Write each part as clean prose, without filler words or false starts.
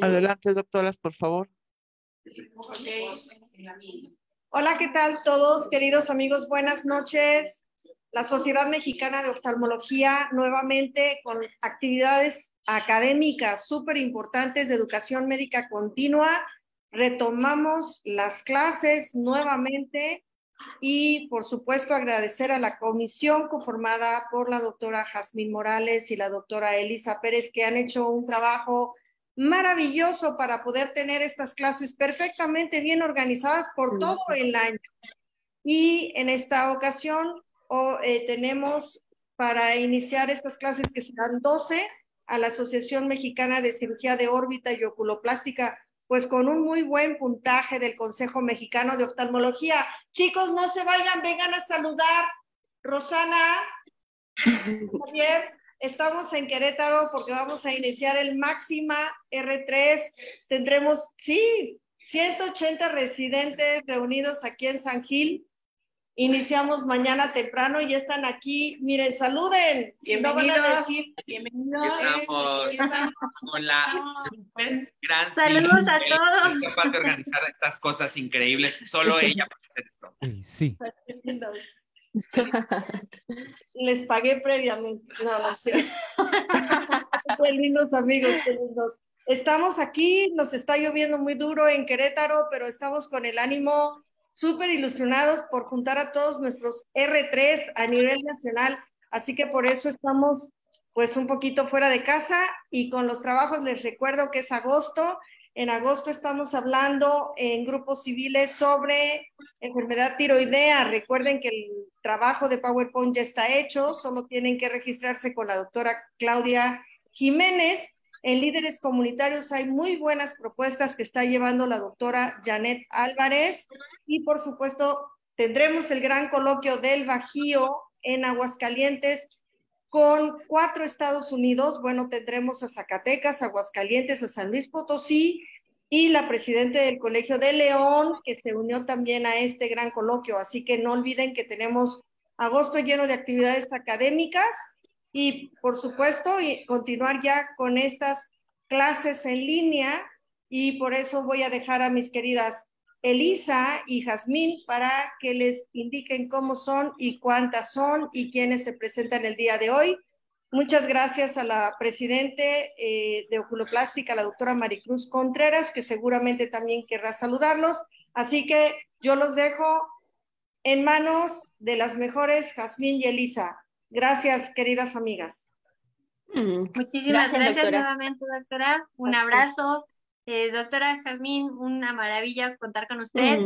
Adelante, doctoras, por favor. Hola, ¿qué tal todos, queridos amigos? Buenas noches. La Sociedad Mexicana de Oftalmología, nuevamente con actividades académicas súper importantes de educación médica continua. Retomamos las clases nuevamente y, por supuesto, agradecer a la comisión conformada por la doctora Jazmín Morales y la doctora Elisa Pérez, que han hecho un trabajo maravilloso para poder tener estas clases perfectamente bien organizadas por todo el año. Y en esta ocasión tenemos para iniciar estas clases, que serán 12, a la Asociación Mexicana de Cirugía de Órbita y Oculoplástica, pues con un muy buen puntaje del Consejo Mexicano de Oftalmología. Chicos, no se vayan, vengan a saludar. Rosana, Javier, estamos en Querétaro porque vamos a iniciar el Máxima R3. Tendremos, sí, 180 residentes reunidos aquí en San Gil. Iniciamos mañana temprano y están aquí. Miren, saluden. Bienvenidos. Si no van a decir, bienvenidos. Estamos con la gran saludos a todos. Es capaz de organizar estas cosas increíbles. Solo ella puede hacer esto. Sí. Les pagué previamente. No sé. Qué lindos amigos, qué lindos. Estamos aquí, nos está lloviendo muy duro en Querétaro, pero estamos con el ánimo súper ilusionados por juntar a todos nuestros R3 a nivel nacional, así que por eso estamos pues un poquito fuera de casa y con los trabajos. Les recuerdo que es agosto. En agosto estamos hablando en grupos civiles sobre enfermedad tiroidea. Recuerden que el trabajo de PowerPoint ya está hecho, solo tienen que registrarse con la doctora Claudia Jiménez. En líderes comunitarios hay muy buenas propuestas que está llevando la doctora Janet Álvarez y por supuesto tendremos el gran coloquio del Bajío en Aguascalientes con 4 Estados Unidos. Bueno, tendremos a Zacatecas, Aguascalientes, a San Luis Potosí y la presidenta del Colegio de León, que se unió también a este gran coloquio. Así que no olviden que tenemos agosto lleno de actividades académicas y, por supuesto, continuar ya con estas clases en línea. Y por eso voy a dejar a mis queridas Elisa y Jazmín para que les indiquen cómo son y cuántas son y quiénes se presentan el día de hoy. Muchas gracias a la presidente de Oculoplástica, la doctora Maricruz Contreras, que seguramente también querrá saludarlos. Así que yo los dejo en manos de las mejores, Jazmín y Elisa. Gracias, queridas amigas. Muchísimas gracias nuevamente, doctora. Un abrazo. Doctora Jazmín, una maravilla contar con usted.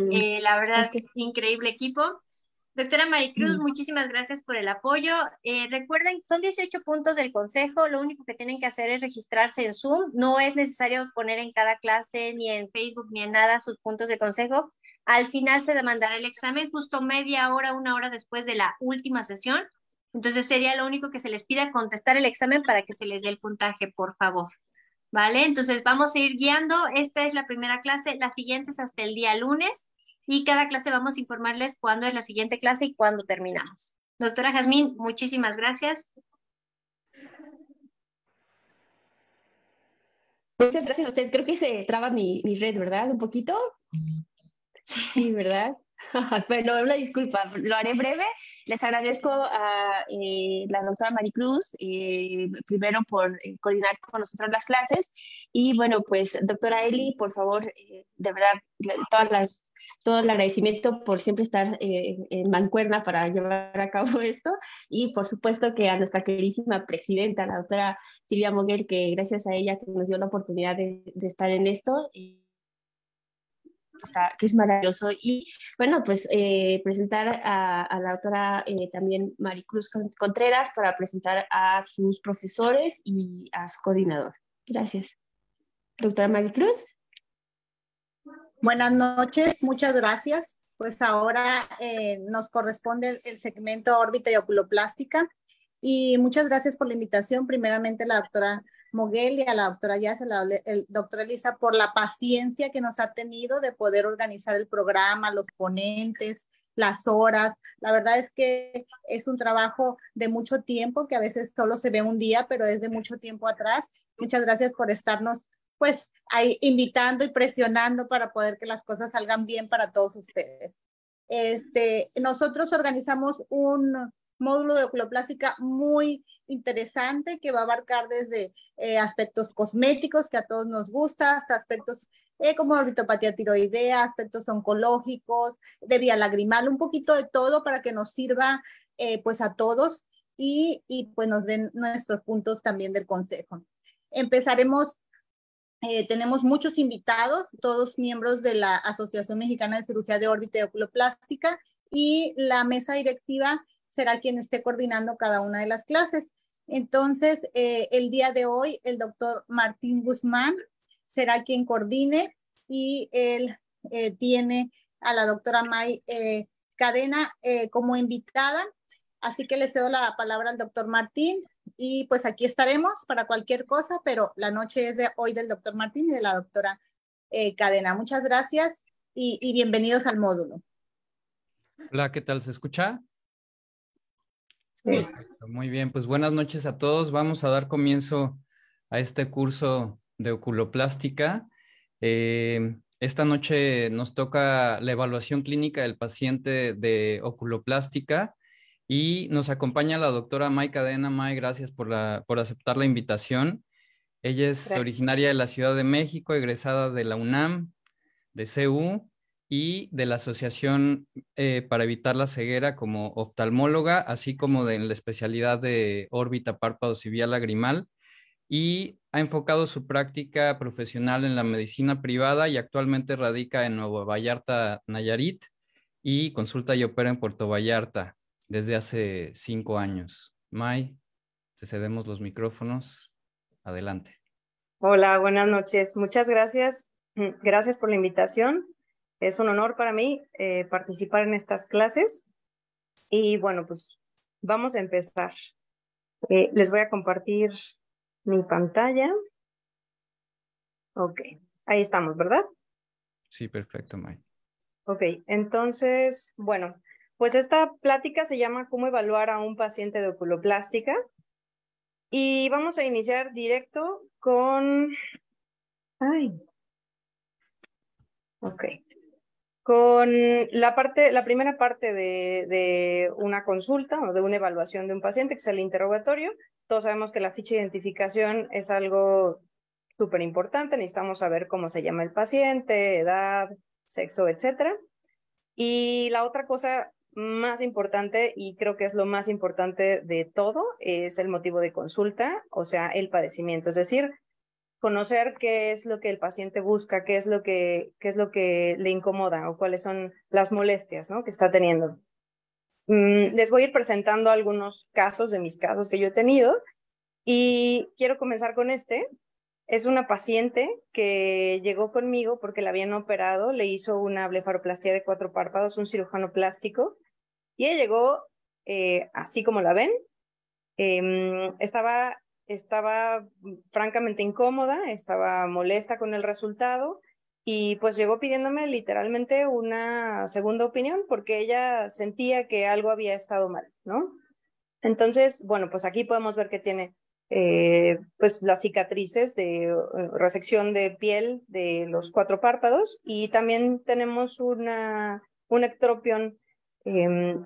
La verdad, increíble equipo. Doctora Maricruz, muchísimas gracias por el apoyo. Recuerden, son 18 puntos del consejo. Lo único que tienen que hacer es registrarse en Zoom. No es necesario poner en cada clase, ni en Facebook, ni en nada sus puntos de consejo. Al final se demandará el examen justo media hora, 1 hora después de la última sesión. Entonces sería lo único que se les pida, contestar el examen para que se les dé el puntaje, por favor. ¿Vale? Entonces vamos a ir guiando. Esta es la primera clase, la siguiente es hasta el día lunes y cada clase vamos a informarles cuándo es la siguiente clase y cuándo terminamos. Doctora Jazmín, muchísimas gracias. Muchas gracias a usted. Creo que se traba mi red, ¿verdad? ¿Un poquito? Sí, ¿verdad? Bueno, una disculpa, lo haré breve. Les agradezco a la doctora Maricruz, primero por coordinar con nosotros las clases. Y bueno, pues doctora Eli, por favor, de verdad, todo el agradecimiento por siempre estar en mancuerna para llevar a cabo esto. Y por supuesto que a nuestra queridísima presidenta, la doctora Silvia Moguel, que gracias a ella que nos dio la oportunidad de estar en esto. Que es maravilloso. Y bueno, pues presentar a la doctora también Maricruz Contreras para presentar a sus profesores y a su coordinador. Gracias. Doctora Maricruz. Buenas noches, muchas gracias. Pues ahora nos corresponde el segmento órbita y oculoplástica. Y muchas gracias por la invitación. Primeramente la doctora Moguel y a la doctora Yas, doctora Elisa, por la paciencia que nos ha tenido de poder organizar el programa, los ponentes, las horas. La verdad es que es un trabajo de mucho tiempo, que a veces solo se ve un día, pero es de mucho tiempo atrás. Muchas gracias por estarnos pues ahí invitando y presionando para poder que las cosas salgan bien para todos ustedes. Nosotros organizamos un módulo de oculoplástica muy interesante que va a abarcar desde aspectos cosméticos que a todos nos gusta, hasta aspectos como orbitopatía tiroidea, aspectos oncológicos, de vía lagrimal, un poquito de todo para que nos sirva pues a todos y pues nos den nuestros puntos también del consejo. Empezaremos, tenemos muchos invitados, todos miembros de la Asociación Mexicana de Cirugía de Órbita y Oculoplástica, y la mesa directiva será quien esté coordinando cada una de las clases. Entonces, el día de hoy, el doctor Martín Guzmán será quien coordine y él tiene a la doctora May Cadena como invitada. Así que le cedo la palabra al doctor Martín y pues aquí estaremos para cualquier cosa, pero la noche es de hoy del doctor Martín y de la doctora Cadena. Muchas gracias y bienvenidos al módulo. Hola, ¿qué tal? ¿Se escucha? Sí. Perfecto, muy bien, pues buenas noches a todos. Vamos a dar comienzo a este curso de oculoplástica. Esta noche nos toca la evaluación clínica del paciente de oculoplástica y nos acompaña la doctora May Cadena. May, gracias por aceptar la invitación. Ella es originaria de la Ciudad de México, egresada de la UNAM, de CU y de la Asociación para Evitar la Ceguera como oftalmóloga, así como de la especialidad de órbita, párpados y vía lagrimal, y ha enfocado su práctica profesional en la medicina privada y actualmente radica en Nuevo Vallarta, Nayarit, y consulta y opera en Puerto Vallarta desde hace 5 años. May, te cedemos los micrófonos. Adelante. Hola, buenas noches. Muchas gracias. Gracias por la invitación. Es un honor para mí participar en estas clases. Y bueno, pues vamos a empezar. Les voy a compartir mi pantalla. Ok, ahí estamos, ¿verdad? Sí, perfecto, May. Ok, entonces, bueno, pues esta plática se llama ¿Cómo evaluar a un paciente de oculoplástica? Y vamos a iniciar directo con... Con la primera parte de una consulta o de una evaluación de un paciente, que es el interrogatorio. Todos sabemos que la ficha de identificación es algo súper importante. Necesitamos saber cómo se llama el paciente, edad, sexo, etcétera. Y la otra cosa más importante, y creo que es lo más importante de todo, es el motivo de consulta, o sea, el padecimiento. Es decir, conocer qué es lo que el paciente busca, qué es lo que le incomoda o cuáles son las molestias, ¿no?, que está teniendo. Les voy a ir presentando algunos casos de mis casos que yo he tenido y quiero comenzar con este. Es una paciente que llegó conmigo porque la habían operado, le hizo una blefaroplastia de 4 párpados, un cirujano plástico, y ella llegó así como la ven. Estaba francamente incómoda, estaba molesta con el resultado y pues llegó pidiéndome literalmente una segunda opinión porque ella sentía que algo había estado mal, ¿no? Entonces, bueno, pues aquí podemos ver que tiene pues las cicatrices de resección de piel de los 4 párpados y también tenemos un ectropión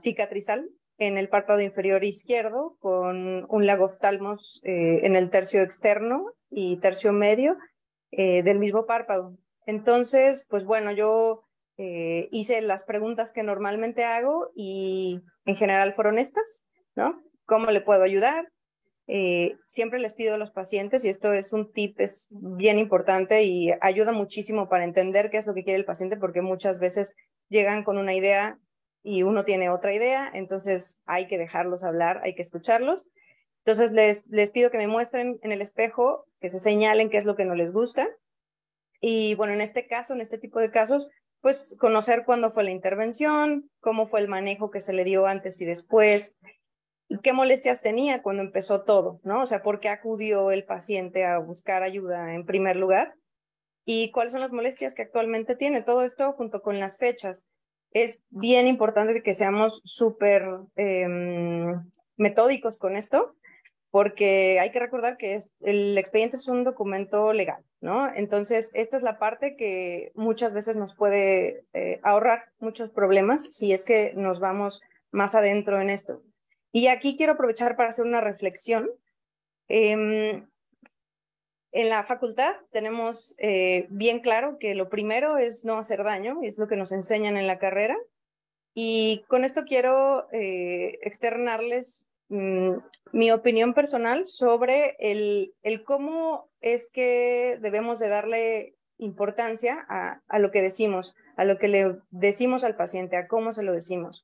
cicatrizal en el párpado inferior izquierdo con un lagoftalmos en el tercio externo y tercio medio del mismo párpado. Entonces, pues bueno, yo hice las preguntas que normalmente hago y en general fueron estas, ¿no? ¿Cómo le puedo ayudar? Siempre les pido a los pacientes, y esto es un tip, es bien importante y ayuda muchísimo para entender qué es lo que quiere el paciente, porque muchas veces llegan con una idea y uno tiene otra idea, entonces hay que dejarlos hablar, hay que escucharlos. Entonces les pido que me muestren en el espejo, que se señalen qué es lo que no les gusta. Y bueno, en este caso, en este tipo de casos, pues conocer cuándo fue la intervención, cómo fue el manejo que se le dio antes y después, qué molestias tenía cuando empezó todo, ¿no? O sea, ¿por qué acudió el paciente a buscar ayuda en primer lugar? Y cuáles son las molestias que actualmente tiene. Todo esto junto con las fechas. Es bien importante que seamos súper metódicos con esto, porque hay que recordar que el expediente es un documento legal, ¿no? Entonces, esta es la parte que muchas veces nos puede ahorrar muchos problemas si es que nos vamos más adentro en esto. Y aquí quiero aprovechar para hacer una reflexión. En la facultad tenemos bien claro que lo primero es no hacer daño, es lo que nos enseñan en la carrera. Y con esto quiero externarles mi opinión personal sobre el cómo es que debemos de darle importancia a lo que decimos, a lo que le decimos al paciente, a cómo se lo decimos.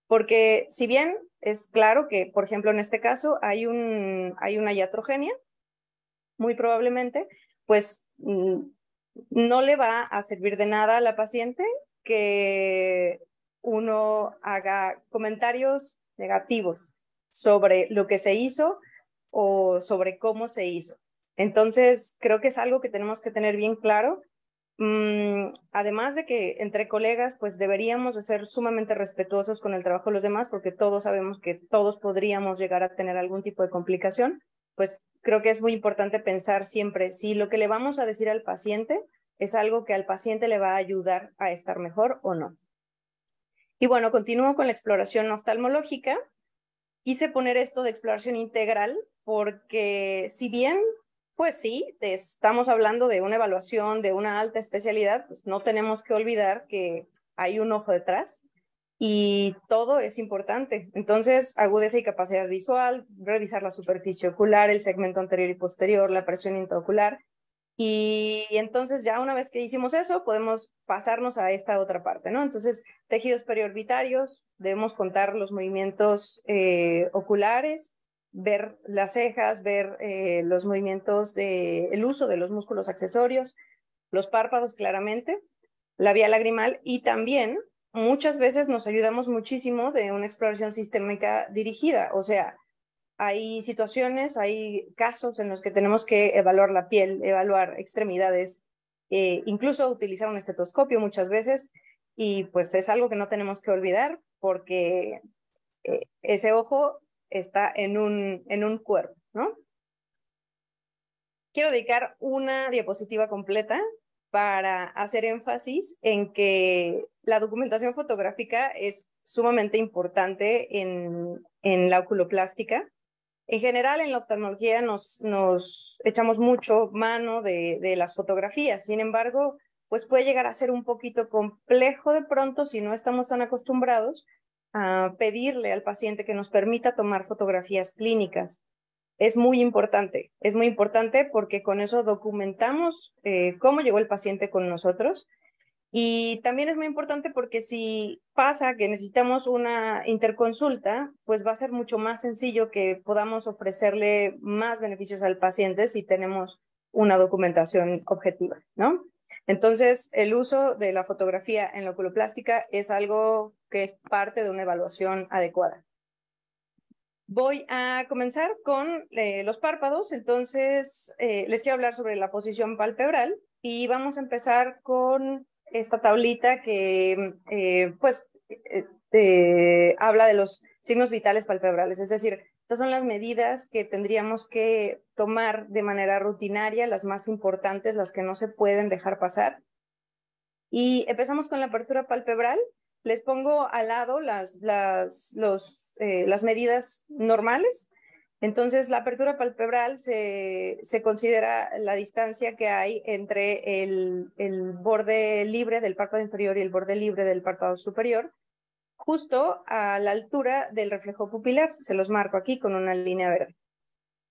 Porque si bien es claro que, por ejemplo, en este caso hay una iatrogenia, muy probablemente, pues no le va a servir de nada a la paciente que uno haga comentarios negativos sobre lo que se hizo o sobre cómo se hizo. Entonces, creo que es algo que tenemos que tener bien claro. Además de que entre colegas, pues deberíamos de ser sumamente respetuosos con el trabajo de los demás, porque todos sabemos que todos podríamos llegar a tener algún tipo de complicación. Pues creo que es muy importante pensar siempre si lo que le vamos a decir al paciente es algo que al paciente le va a ayudar a estar mejor o no. Y bueno, continúo con la exploración oftalmológica. Quise poner esto de exploración integral porque si bien, pues sí, estamos hablando de una evaluación de una alta especialidad, pues no tenemos que olvidar que hay un ojo detrás y todo es importante. Entonces, agudeza y capacidad visual, revisar la superficie ocular, el segmento anterior y posterior, la presión intraocular. Y entonces ya una vez que hicimos eso, podemos pasarnos a esta otra parte, ¿no? Entonces, tejidos periorbitarios, debemos contar los movimientos oculares, ver las cejas, ver los movimientos el uso de los músculos accesorios, los párpados claramente, la vía lagrimal y también muchas veces nos ayudamos muchísimo de una exploración sistémica dirigida, o sea, hay situaciones, hay casos en los que tenemos que evaluar la piel, evaluar extremidades, incluso utilizar un estetoscopio muchas veces, y pues es algo que no tenemos que olvidar porque ese ojo está en un cuerpo, ¿no? Quiero dedicar una diapositiva completa para hacer énfasis en que la documentación fotográfica es sumamente importante en la oculoplástica. En general, en la oftalmología nos echamos mucho mano de las fotografías. Sin embargo, pues puede llegar a ser un poquito complejo de pronto si no estamos tan acostumbrados a pedirle al paciente que nos permita tomar fotografías clínicas. Es muy importante porque con eso documentamos cómo llegó el paciente con nosotros. Y también es muy importante porque si pasa que necesitamos una interconsulta, pues va a ser mucho más sencillo que podamos ofrecerle más beneficios al paciente si tenemos una documentación objetiva, ¿no? Entonces, el uso de la fotografía en la oculoplástica es algo que es parte de una evaluación adecuada. Voy a comenzar con los párpados, entonces les quiero hablar sobre la posición palpebral y vamos a empezar con esta tablita que habla de los signos vitales palpebrales, es decir, estas son las medidas que tendríamos que tomar de manera rutinaria, las más importantes, las que no se pueden dejar pasar. Y empezamos con la apertura palpebral. Les pongo al lado las medidas normales. Entonces, la apertura palpebral se considera la distancia que hay entre el borde libre del párpado inferior y el borde libre del párpado superior, justo a la altura del reflejo pupilar. Se los marco aquí con una línea verde.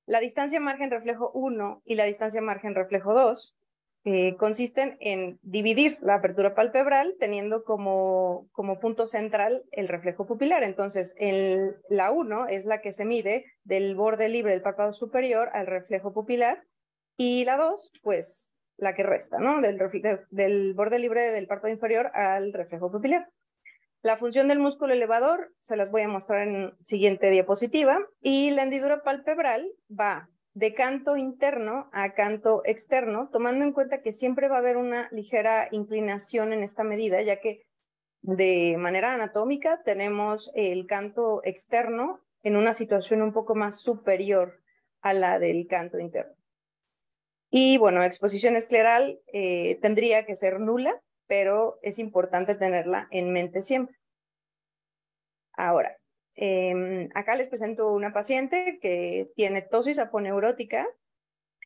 La distancia margen reflejo 1 y la distancia margen reflejo 2 consisten en dividir la apertura palpebral teniendo como punto central el reflejo pupilar. Entonces, la 1 es la que se mide del borde libre del párpado superior al reflejo pupilar y la 2, pues, la que resta, ¿no? Del borde libre del párpado inferior al reflejo pupilar. La función del músculo elevador se las voy a mostrar en la siguiente diapositiva, y la hendidura palpebral va de canto interno a canto externo, tomando en cuenta que siempre va a haber una ligera inclinación en esta medida, ya que de manera anatómica tenemos el canto externo en una situación un poco más superior a la del canto interno. Y bueno, exposición escleral tendría que ser nula, pero es importante tenerla en mente siempre. Ahora, acá les presento una paciente que tiene tosis aponeurótica,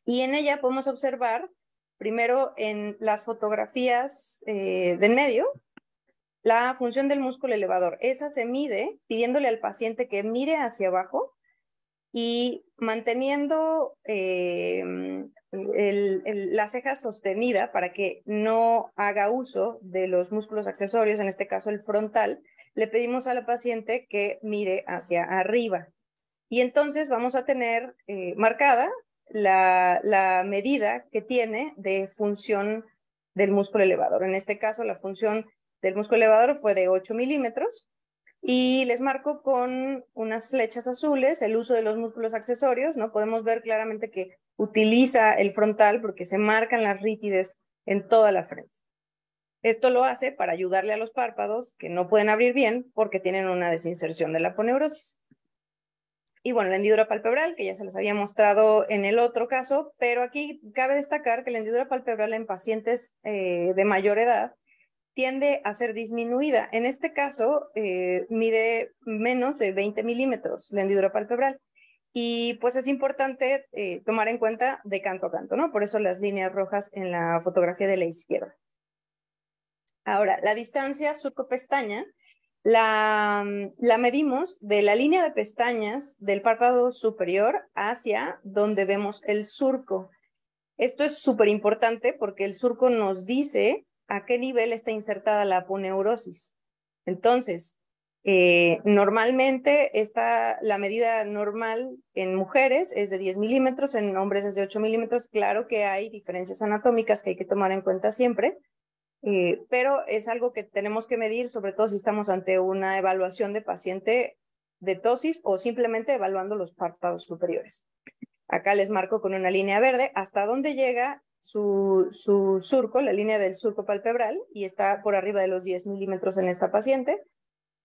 y en ella podemos observar, primero en las fotografías del medio, la función del músculo elevador. Esa se mide pidiéndole al paciente que mire hacia abajo y manteniendo la ceja sostenida para que no haga uso de los músculos accesorios, en este caso el frontal. Le pedimos a la paciente que mire hacia arriba. Y entonces vamos a tener marcada la medida que tiene de función del músculo elevador. En este caso, la función del músculo elevador fue de 8 milímetros. Y les marco con unas flechas azules el uso de los músculos accesorios, ¿no? Podemos ver claramente que utiliza el frontal porque se marcan las rítides en toda la frente. Esto lo hace para ayudarle a los párpados que no pueden abrir bien porque tienen una desinserción de la aponeurosis. Y bueno, la hendidura palpebral, que ya se les había mostrado en el otro caso, pero aquí cabe destacar que la hendidura palpebral en pacientes de mayor edad tiende a ser disminuida. En este caso, mide menos de 20 milímetros la hendidura palpebral. Y pues es importante tomar en cuenta de canto a canto, ¿no? Por eso las líneas rojas en la fotografía de la izquierda. Ahora, la distancia surco-pestaña la medimos de la línea de pestañas del párpado superior hacia donde vemos el surco. Esto es súper importante porque el surco nos dice a qué nivel está insertada la aponeurosis. Entonces, normalmente la medida normal en mujeres es de 10 milímetros, en hombres es de 8 milímetros. Claro que hay diferencias anatómicas que hay que tomar en cuenta siempre, pero es algo que tenemos que medir, sobre todo si estamos ante una evaluación de paciente de tosis o simplemente evaluando los párpados superiores. Acá les marco con una línea verde hasta dónde llega su surco, la línea del surco palpebral, y está por arriba de los 10 milímetros en esta paciente.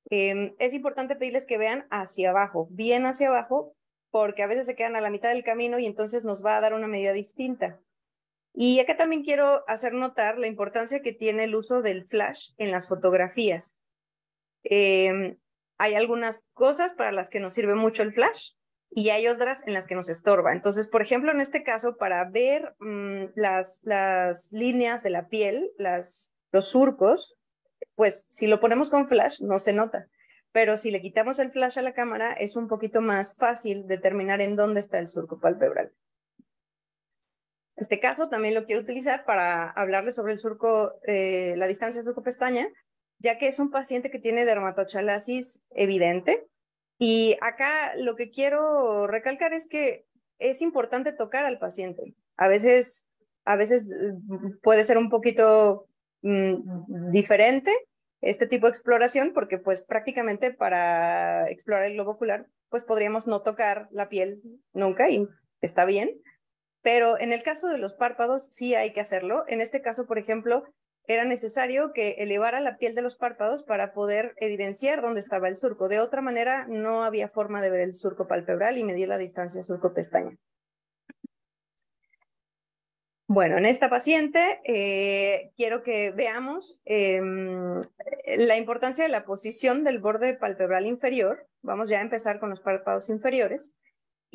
Es importante pedirles que vean hacia abajo, bien hacia abajo, porque a veces se quedan a la mitad del camino y entonces nos va a dar una medida distinta. Y acá también quiero hacer notar la importancia que tiene el uso del flash en las fotografías. Hay algunas cosas para las que nos sirve mucho el flash y hay otras en las que nos estorba. Entonces, por ejemplo, en este caso, para ver las líneas de la piel, los surcos, pues si lo ponemos con flash no se nota. Pero si le quitamos el flash a la cámara, es un poquito más fácil determinar en dónde está el surco palpebral. Este caso también lo quiero utilizar para hablarles sobre el surco, la distancia surco-pestaña, ya que es un paciente que tiene dermatochalasis evidente. Y acá lo que quiero recalcar es que es importante tocar al paciente. A veces puede ser un poquito diferente este tipo de exploración, porque pues prácticamente para explorar el globo ocular, pues podríamos no tocar la piel nunca y está bien. Pero en el caso de los párpados sí hay que hacerlo. En este caso, por ejemplo, era necesario que elevara la piel de los párpados para poder evidenciar dónde estaba el surco. De otra manera, no había forma de ver el surco palpebral y medir la distancia surco-pestaña. Bueno, en esta paciente quiero que veamos la importancia de la posición del borde palpebral inferior. Vamos ya a empezar con los párpados inferiores.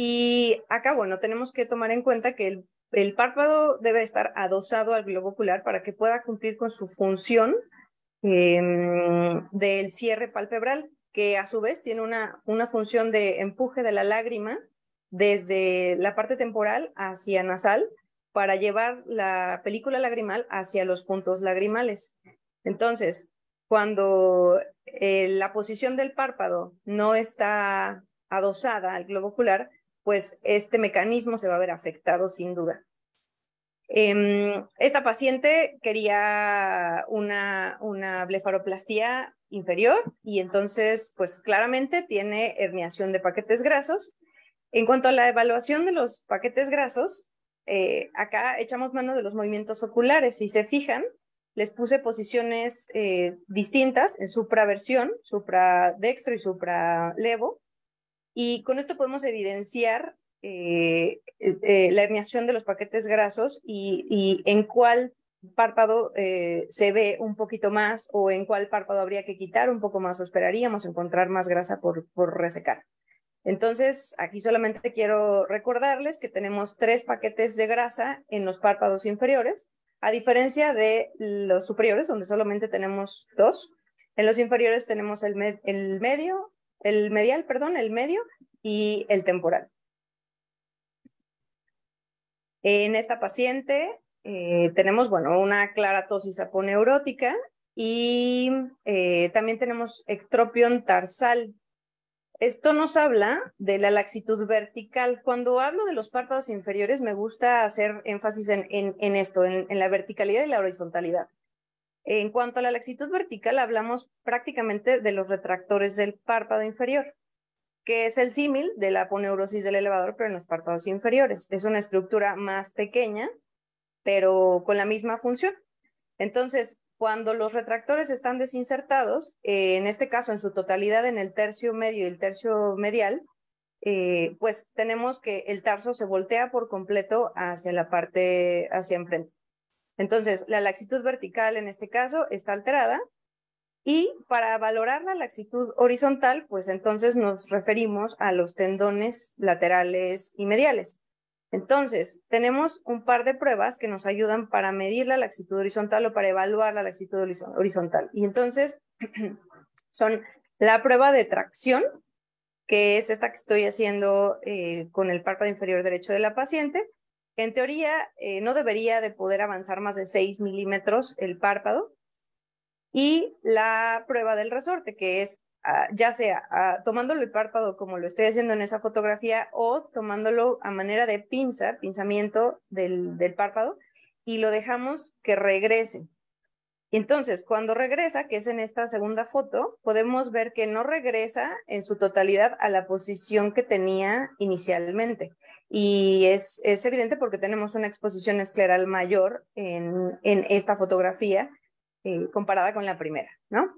Y acá, bueno, tenemos que tomar en cuenta que el párpado debe estar adosado al globo ocular para que pueda cumplir con su función del cierre palpebral, que a su vez tiene una función de empuje de la lágrima desde la parte temporal hacia nasal para llevar la película lagrimal hacia los puntos lagrimales. Entonces, cuando la posición del párpado no está adosada al globo ocular, pues este mecanismo se va a ver afectado sin duda. Esta paciente quería una blefaroplastía inferior y entonces, pues claramente tiene herniación de paquetes grasos. En cuanto a la evaluación de los paquetes grasos, acá echamos mano de los movimientos oculares. Si se fijan, les puse posiciones distintas en supraversión, supradextro y supralevo, y con esto podemos evidenciar la herniación de los paquetes grasos y en cuál párpado se ve un poquito más o en cuál párpado habría que quitar un poco más o esperaríamos encontrar más grasa por resecar. Entonces, aquí solamente quiero recordarles que tenemos 3 paquetes de grasa en los párpados inferiores, a diferencia de los superiores, donde solamente tenemos 2. En los inferiores tenemos el medial, el medio y el temporal. En esta paciente tenemos, bueno, una claratosis aponeurótica y también tenemos ectropión tarsal. Esto nos habla de la laxitud vertical. Cuando hablo de los párpados inferiores, me gusta hacer énfasis en esto, en la verticalidad y la horizontalidad. En cuanto a la laxitud vertical, hablamos prácticamente de los retractores del párpado inferior, que es el símil de la aponeurosis del elevador, pero en los párpados inferiores. Es una estructura más pequeña, pero con la misma función. Entonces, cuando los retractores están desinsertados, en este caso en su totalidad en el tercio medio y el tercio medial, pues tenemos que el tarso se voltea por completo hacia la parte, hacia enfrente. Entonces, la laxitud vertical en este caso está alterada y para valorar la laxitud horizontal, pues entonces nos referimos a los tendones laterales y mediales. Entonces, tenemos un par de pruebas que nos ayudan para medir la laxitud horizontal o para evaluar la laxitud horizontal. Y entonces, son la prueba de tracción, que es esta que estoy haciendo con el párpado inferior derecho de la paciente. En teoría, no debería de poder avanzar más de 6 milímetros el párpado. Y la prueba del resorte, que es ya sea tomándolo el párpado como lo estoy haciendo en esa fotografía o tomándolo a manera de pinzamiento del párpado y lo dejamos que regrese. Entonces, cuando regresa, que es en esta segunda foto, podemos ver que no regresa en su totalidad a la posición que tenía inicialmente. Y es evidente porque tenemos una exposición escleral mayor en esta fotografía comparada con la primera, ¿no?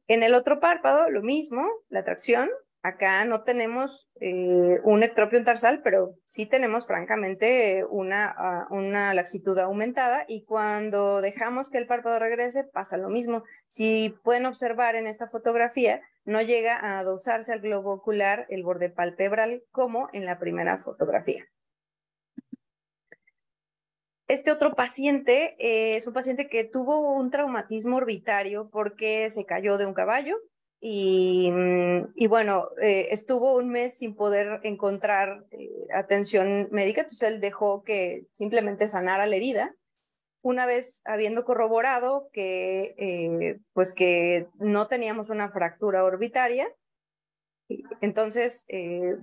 En el otro párpado, lo mismo, la tracción. Acá no tenemos un ectropión tarsal, pero sí tenemos francamente una laxitud aumentada y cuando dejamos que el párpado regrese pasa lo mismo. Si pueden observar en esta fotografía, no llega a adosarse al globo ocular el borde palpebral como en la primera fotografía. Este otro paciente es un paciente que tuvo un traumatismo orbitario porque se cayó de un caballo y bueno, estuvo un mes sin poder encontrar atención médica, entonces él dejó que simplemente sanara la herida. Una vez habiendo corroborado que, pues que no teníamos una fractura orbitaria, entonces,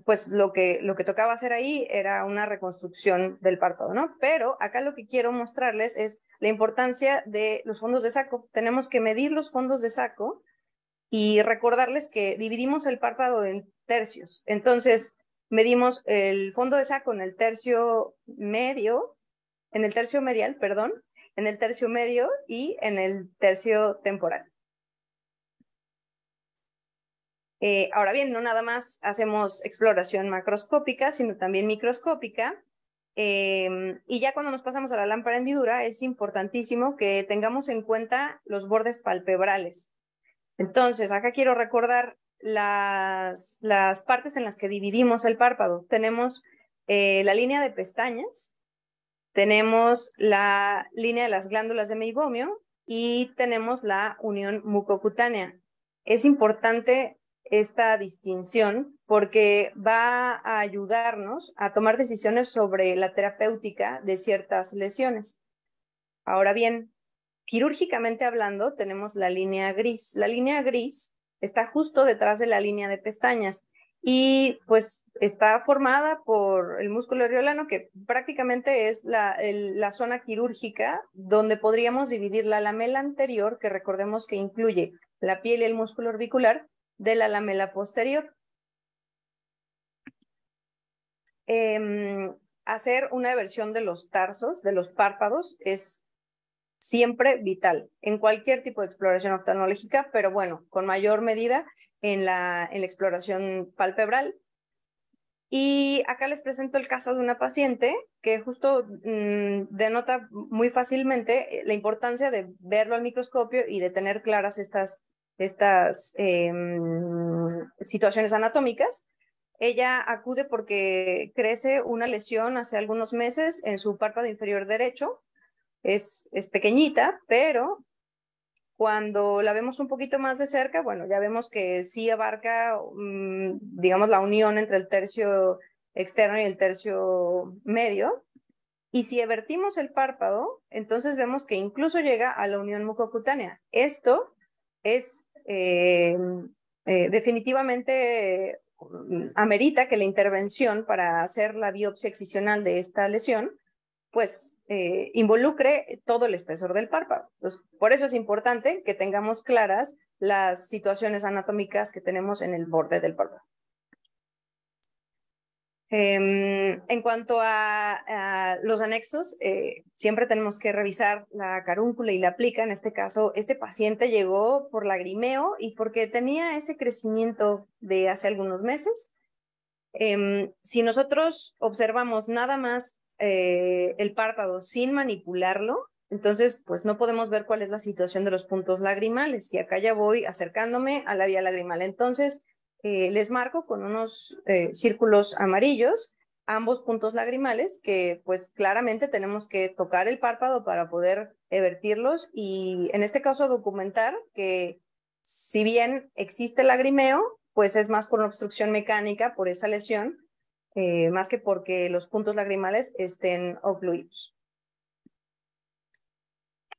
pues lo que tocaba hacer ahí era una reconstrucción del párpado, ¿no? Pero acá lo que quiero mostrarles es la importancia de los fondos de saco. Tenemos que medir los fondos de saco y recordarles que dividimos el párpado en tercios. Entonces, medimos el fondo de saco en el tercio medio, en el tercio medial, perdón, en el tercio medio y en el tercio temporal. Ahora bien, no nada más hacemos exploración macroscópica, sino también microscópica. Y ya cuando nos pasamos a la lámpara hendidura, es importantísimo que tengamos en cuenta los bordes palpebrales. Entonces, acá quiero recordar las partes en las que dividimos el párpado. Tenemos la línea de pestañas, tenemos la línea de las glándulas de meibomio y tenemos la unión mucocutánea. Es importante esta distinción porque va a ayudarnos a tomar decisiones sobre la terapéutica de ciertas lesiones. Ahora bien, quirúrgicamente hablando, tenemos la línea gris. La línea gris está justo detrás de la línea de pestañas y pues está formada por el músculo eriolano, que prácticamente es la zona quirúrgica donde podríamos dividir la lamela anterior, que recordemos que incluye la piel y el músculo orbicular, de la lamela posterior. Hacer una eversión de los tarsos, de los párpados, es siempre vital en cualquier tipo de exploración oftalmológica, pero bueno, con mayor medida en la exploración palpebral. Y acá les presento el caso de una paciente que justo denota muy fácilmente la importancia de verlo al microscopio y de tener claras estas situaciones anatómicas. Ella acude porque crece una lesión hace algunos meses en su párpado inferior derecho. Es pequeñita, pero cuando la vemos un poquito más de cerca, bueno, ya vemos que sí abarca, digamos, la unión entre el tercio externo y el tercio medio. Y si evertimos el párpado, entonces vemos que incluso llega a la unión mucocutánea. Esto es definitivamente amerita que la intervención para hacer la biopsia excisional de esta lesión pues involucre todo el espesor del párpado. Entonces, por eso es importante que tengamos claras las situaciones anatómicas que tenemos en el borde del párpado. En cuanto a los anexos, siempre tenemos que revisar la carúncula y la plica. En este caso, este paciente llegó por lagrimeo y porque tenía ese crecimiento de hace algunos meses. Si nosotros observamos nada más el párpado sin manipularlo, entonces pues no podemos ver cuál es la situación de los puntos lagrimales. Y acá ya voy acercándome a la vía lagrimal. Entonces les marco con unos círculos amarillos ambos puntos lagrimales que pues claramente tenemos que tocar el párpado para poder evertirlos y en este caso documentar que si bien existe lagrimeo, pues es más por una obstrucción mecánica, por esa lesión, más que porque los puntos lagrimales estén ocluidos.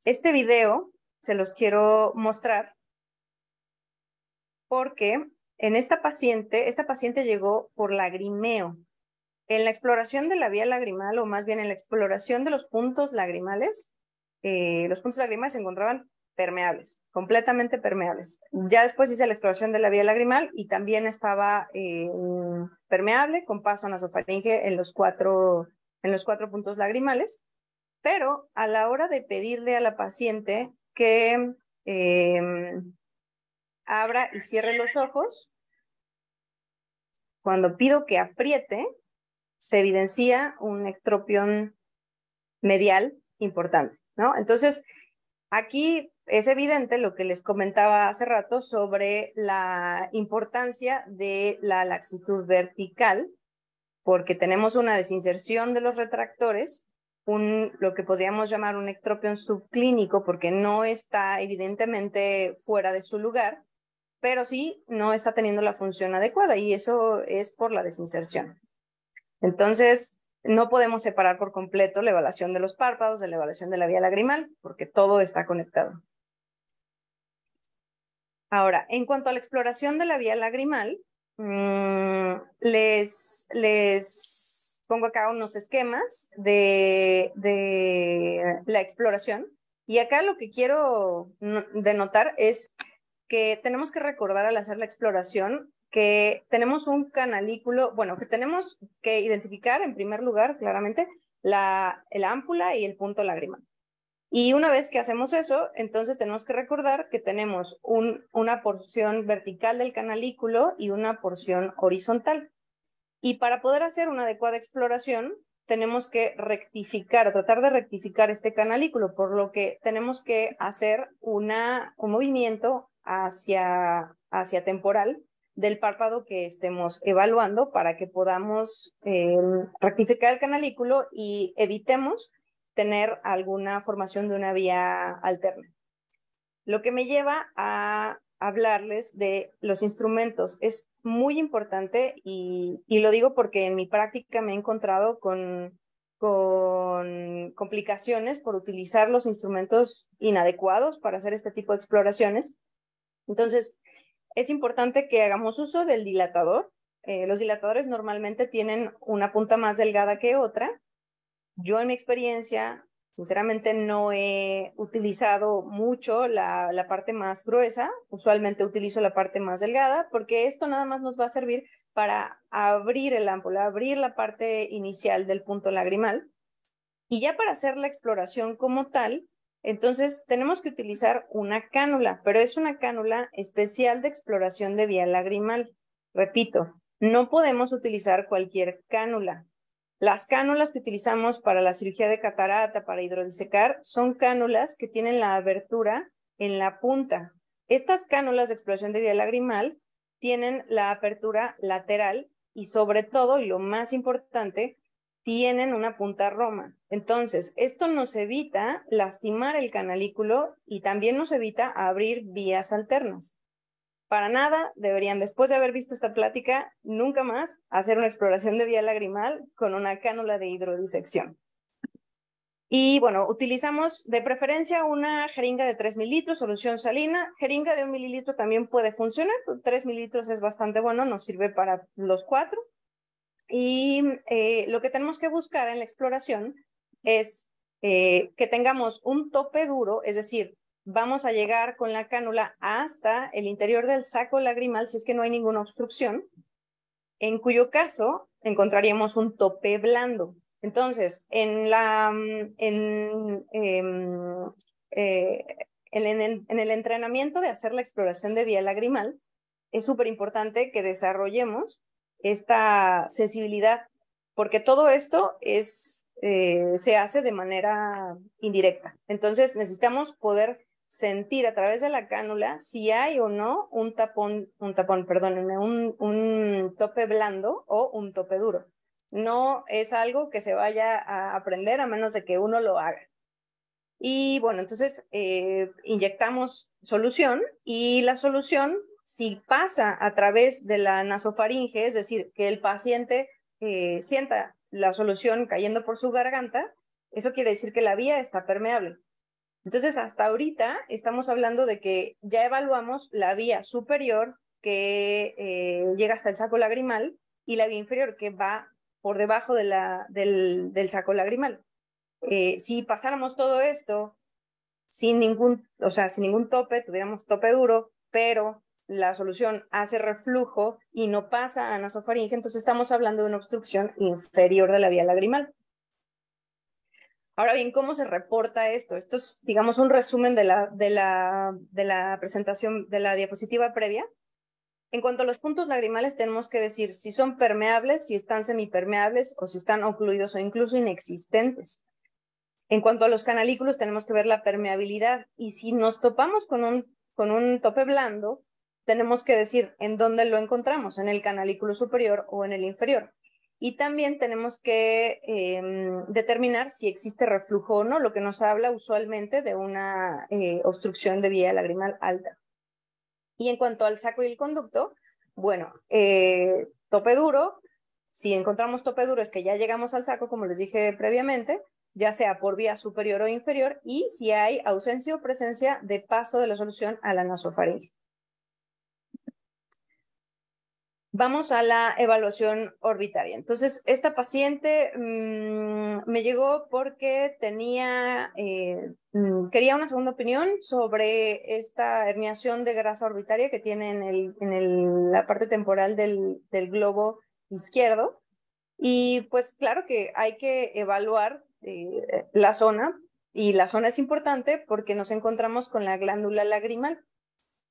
Este video se los quiero mostrar porque en esta paciente llegó por lagrimeo. En la exploración de la vía lagrimal, o más bien en la exploración de los puntos lagrimales se encontraban permeables, completamente permeables. Ya después hice la exploración de la vía lagrimal y también estaba permeable con paso nasofaringe en los cuatro puntos lagrimales, pero a la hora de pedirle a la paciente que abra y cierre los ojos, cuando pido que apriete, se evidencia un ectropión medial importante, ¿no? Entonces, aquí es evidente lo que les comentaba hace rato sobre la importancia de la laxitud vertical, porque tenemos una desinserción de los retractores, lo que podríamos llamar un ectropión subclínico, porque no está evidentemente fuera de su lugar, pero sí no está teniendo la función adecuada, y eso es por la desinserción. Entonces, no podemos separar por completo la evaluación de los párpados de la evaluación de la vía lagrimal, porque todo está conectado. Ahora, en cuanto a la exploración de la vía lagrimal, les pongo acá unos esquemas de la exploración. Y acá lo que quiero denotar es que tenemos que recordar al hacer la exploración que tenemos un canalículo, bueno, que tenemos que identificar en primer lugar claramente la ámpula y el punto lagrimal. Y una vez que hacemos eso, entonces tenemos que recordar que tenemos una porción vertical del canalículo y una porción horizontal. Y para poder hacer una adecuada exploración, tenemos que tratar de rectificar este canalículo, por lo que tenemos que hacer un movimiento hacia temporal del párpado que estemos evaluando para que podamos rectificar el canalículo y evitemos tener alguna formación de una vía alterna. Lo que me lleva a hablarles de los instrumentos. Es muy importante y lo digo porque en mi práctica me he encontrado con complicaciones por utilizar los instrumentos inadecuados para hacer este tipo de exploraciones. Entonces, es importante que hagamos uso del dilatador. los dilatadores normalmente tienen una punta más delgada que otra. Yo en mi experiencia, sinceramente no he utilizado mucho la parte más gruesa, usualmente utilizo la parte más delgada, porque esto nada más nos va a servir para abrir el ámpula, abrir la parte inicial del punto lagrimal. Y ya para hacer la exploración como tal, entonces tenemos que utilizar una cánula, pero es una cánula especial de exploración de vía lagrimal. Repito, no podemos utilizar cualquier cánula. Las cánulas que utilizamos para la cirugía de catarata, para hidrodisecar, son cánulas que tienen la abertura en la punta. Estas cánulas de exploración de vía lagrimal tienen la apertura lateral y sobre todo, y lo más importante, tienen una punta roma. Entonces, esto nos evita lastimar el canalículo y también nos evita abrir vías alternas. Para nada deberían, después de haber visto esta plática, nunca más hacer una exploración de vía lagrimal con una cánula de hidrodisección. Y bueno, utilizamos de preferencia una jeringa de 3 mililitros, solución salina. Jeringa de 1 mililitro también puede funcionar, 3 mililitros es bastante bueno, nos sirve para los 4. Y lo que tenemos que buscar en la exploración es que tengamos un tope duro, es decir, vamos a llegar con la cánula hasta el interior del saco lagrimal si es que no hay ninguna obstrucción, en cuyo caso encontraríamos un tope blando. Entonces, en el entrenamiento de hacer la exploración de vía lagrimal, es súper importante que desarrollemos esta sensibilidad, porque todo esto se hace de manera indirecta. Entonces necesitamos poder sentir a través de la cánula si hay o no un tope blando o un tope duro. No es algo que se vaya a aprender a menos de que uno lo haga. Y bueno, entonces inyectamos solución y la solución, si pasa a través de la nasofaringe, es decir, que el paciente sienta la solución cayendo por su garganta, eso quiere decir que la vía está permeable. Entonces, hasta ahorita estamos hablando de que ya evaluamos la vía superior que llega hasta el saco lagrimal y la vía inferior que va por debajo de del saco lagrimal. Si pasáramos todo esto sin ningún tope, tuviéramos tope duro, pero la solución hace reflujo y no pasa a nasofaringe, entonces estamos hablando de una obstrucción inferior de la vía lagrimal. Ahora bien, ¿cómo se reporta esto? Esto es, digamos, un resumen de la presentación de la diapositiva previa. En cuanto a los puntos lagrimales, tenemos que decir si son permeables, si están semipermeables o si están ocluidos o incluso inexistentes. En cuanto a los canalículos, tenemos que ver la permeabilidad y si nos topamos con un tope blando, tenemos que decir en dónde lo encontramos, en el canalículo superior o en el inferior. Y también tenemos que determinar si existe reflujo o no, lo que nos habla usualmente de una obstrucción de vía lagrimal alta. Y en cuanto al saco y el conducto, bueno, tope duro, si encontramos tope duro es que ya llegamos al saco, como les dije previamente, ya sea por vía superior o inferior, y si hay ausencia o presencia de paso de la solución a la nasofaringe. Vamos a la evaluación orbitaria. Entonces, esta paciente me llegó porque quería una segunda opinión sobre esta herniación de grasa orbitaria que tiene en la parte temporal del globo izquierdo. Y pues claro que hay que evaluar la zona, y la zona es importante porque nos encontramos con la glándula lagrimal.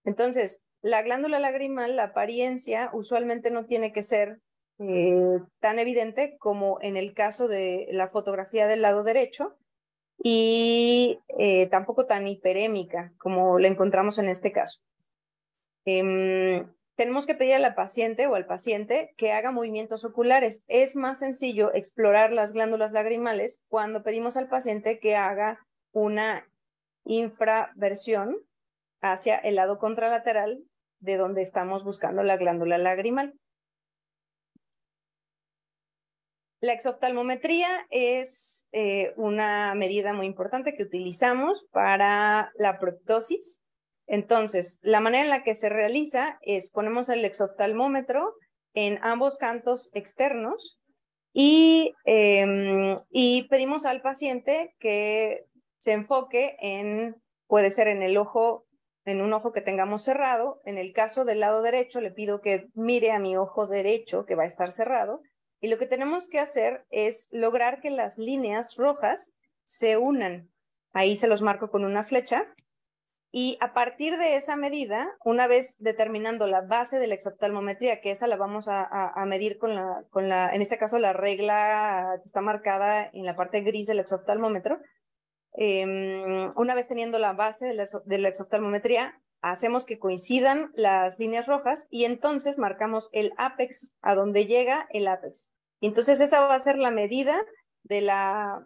Entonces, la glándula lagrimal, la apariencia usualmente no tiene que ser tan evidente como en el caso de la fotografía del lado derecho y tampoco tan hiperémica como la encontramos en este caso. Tenemos que pedir a la paciente o al paciente que haga movimientos oculares. Es más sencillo explorar las glándulas lagrimales cuando pedimos al paciente que haga una infraversión hacia el lado contralateral de donde estamos buscando la glándula lagrimal. La exoftalmometría es una medida muy importante que utilizamos para la proptosis. Entonces, la manera en la que se realiza es ponemos el exoftalmómetro en ambos cantos externos y pedimos al paciente que se enfoque en, puede ser en el ojo, en un ojo que tengamos cerrado. En el caso del lado derecho, le pido que mire a mi ojo derecho, que va a estar cerrado, y lo que tenemos que hacer es lograr que las líneas rojas se unan. Ahí se los marco con una flecha. Y a partir de esa medida, una vez determinando la base de la exoftalmometría, que esa la vamos a medir con la, en este caso, la regla que está marcada en la parte gris del exoftalmómetro, una vez teniendo la base de la exoftalmometría, hacemos que coincidan las líneas rojas y entonces marcamos el ápex, a donde llega el ápex. Y entonces esa va a ser la medida del lado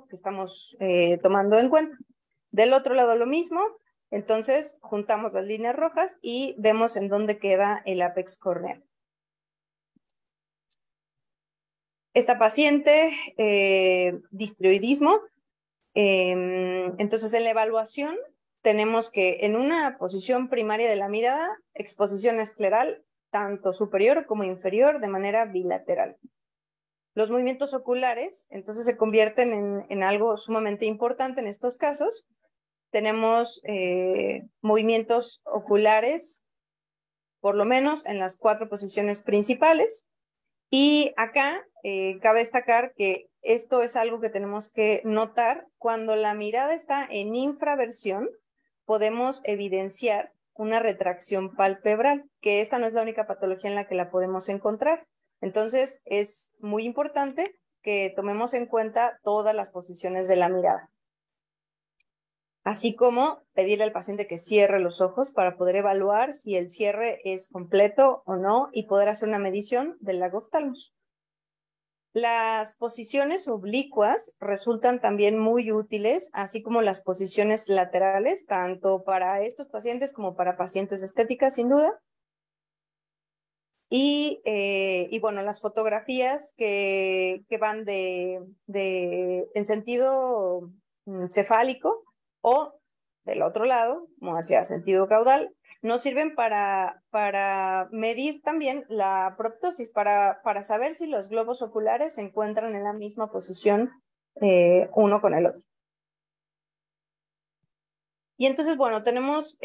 que estamos tomando en cuenta. Del otro lado lo mismo, entonces juntamos las líneas rojas y vemos en dónde queda el ápex corneal. Esta paciente, distrioidismo, entonces en la evaluación tenemos que en una posición primaria de la mirada, exposición escleral, tanto superior como inferior, de manera bilateral. Los movimientos oculares, entonces, se convierten en algo sumamente importante en estos casos. Tenemos movimientos oculares, por lo menos en las 4 posiciones principales. Y acá cabe destacar que esto es algo que tenemos que notar. Cuando la mirada está en infraversión, podemos evidenciar una retracción palpebral, que esta no es la única patología en la que la podemos encontrar. Entonces, es muy importante que tomemos en cuenta todas las posiciones de la mirada. Así como pedirle al paciente que cierre los ojos para poder evaluar si el cierre es completo o no y poder hacer una medición del lago oftalmos. Las posiciones oblicuas resultan también muy útiles, así como las posiciones laterales, tanto para estos pacientes como para pacientes de estética, sin duda. Y bueno, las fotografías que van en sentido cefálico o del otro lado, como hacia sentido caudal, nos sirven para medir también la proptosis, para saber si los globos oculares se encuentran en la misma posición uno con el otro. Y entonces, bueno, tenemos,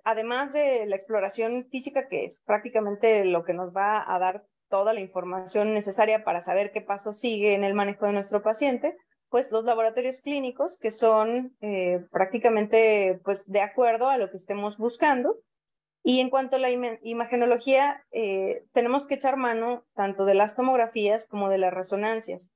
además de la exploración física, que es prácticamente lo que nos va a dar toda la información necesaria para saber qué paso sigue en el manejo de nuestro paciente, pues los laboratorios clínicos, que son prácticamente pues, de acuerdo a lo que estemos buscando. Y en cuanto a la imagenología, tenemos que echar mano tanto de las tomografías como de las resonancias.